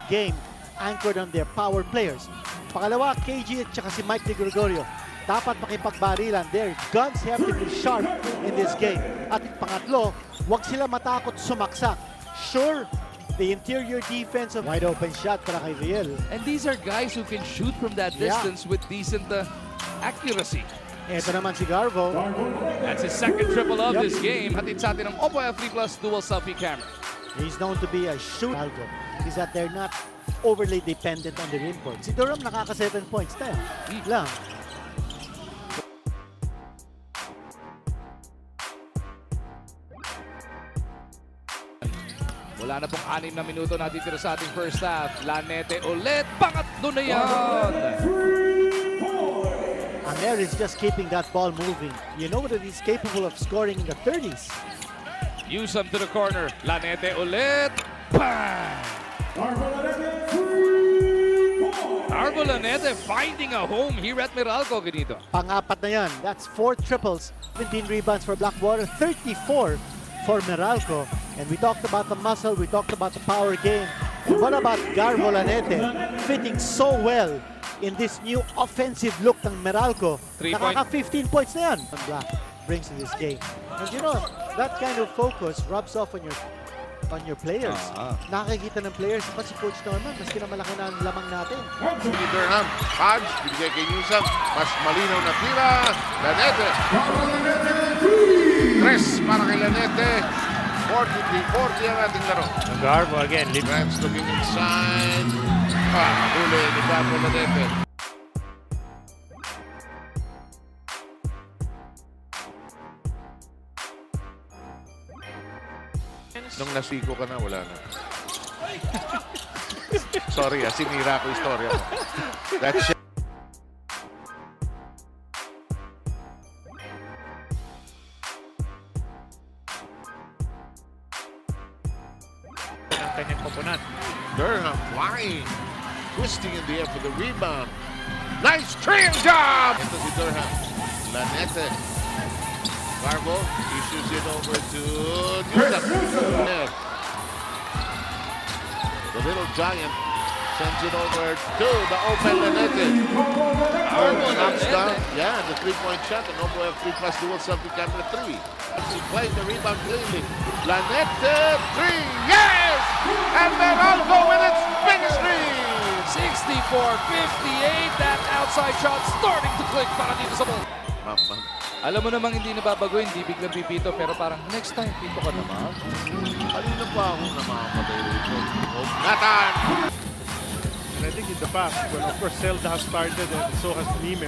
game anchored on their power players. Pangalawa, KG at saka si Mike De Gregorio. Dapat makipagbarilan. Their guns have to be sharp in this game. At pangatlo, huwag sila matakot sumaksak. Sure, the interior defense of wide open shot para kay Riel. And these are guys who can shoot from that distance with decent accuracy. Ito naman si Garvo. That's his second triple of this game. Hatid sa atin ng Oppo F3 Plus dual selfie camera. He's known to be a shooter. Is that they're not overly dependent on their import. Si Durham nakaka-7 points na lang. Wala na pong 6 na minuto natitira sa ating first half. Lanete ulit. Pangatlo na yan. Amer is just keeping that ball moving. You know that he's capable of scoring in the 30s. Use him to the corner. Lanete ulit. Bang! GARVO Lanete finding a home here at Meralco, ganito. Pang-apat na yan. That's 4 triples. 17 rebounds for Blackwater. 34 for Meralco. And we talked about the muscle. We talked about the power game. And what about GARVO Lanete fitting so well in this new offensive look ng Meralco? Nakaka-15 points na yan. Black brings in this game. And you know, that kind of focus rubs off on your players. Nakikita ng players, pa si Coach Norman, maski na malaki na ang lamang natin. Durham, Hodge, binigay kay Newsom, mas malinaw na tira, Lanete. 3 para kay Lanete. 43-40 ang ating laro. Garvo again. Grant's looking inside. Huli ni GARVO Lanete. Nung nasiko ka na, wala na. Sorry, sinira ko istorya mo. That's shit. Ang kanyang koponan. Durham flying. Twisting in the air for the rebound. Nice trail job! Ito si Durham. Lanete. GARVO issues it over to Newsom. The little giant sends it over to the open Lanete. GARVO knocks down, the 3-point shot. And Oppo F3 Plus dual selfie camera 3. He played the rebound cleanly. Lanete 3, yes! And Meralco with its biggest lead! 64-58. That outside shot starting to click para dito sa ball. Alam mo namang hindi nababago, hindi biglang pipito, pero parang next time, pito ka naman. Kanina pa ako namamatay rito. Nathan! And I think in the past, when of course Zelda has started and so has Nime.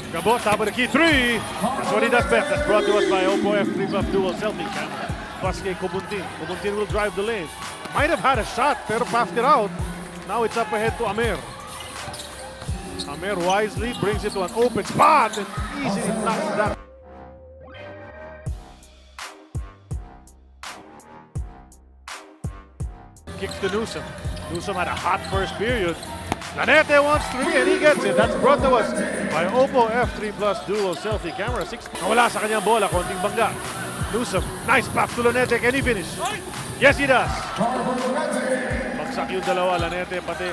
Gabo, top of the key, 3! That's what he does best. That's brought to us by Oppo F3 Plus dual selfie camera. Plus kay Kubuntin. Kubuntin will drive the lane. Might have had a shot, pero passed it out. Now it's up ahead to Amer. Amer wisely brings it to an open spot and easily knocks that. Kicks to Newsom. Newsom had a hot first period. Lanete wants 3 and he gets it. That's brought to us by Oppo F3 Plus dual selfie camera 6. Nawala sa kanyang bola, konting bangga. Newsom, nice pass to Lanete. Can he finish? Yes, he does. Bagsak yung dalawa, Lanete pati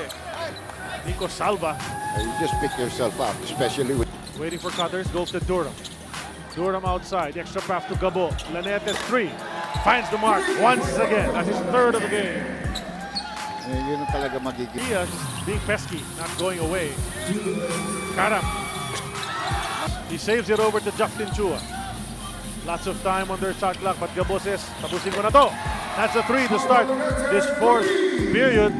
Nico Salva. You just pick yourself up, especially with... Waiting for cutters, goes to Durham. Durham outside, extra pass to Gabo. Lanete 3, finds the mark once again. That's his 3rd of the game. Yun ang talaga magiging... Diaz being pesky, not going away. Karam. He saves it over to Justin Chua. Lots of time on their shot clock, but Gabo says, tapusin ko na to. That's a 3 to start this 4th period.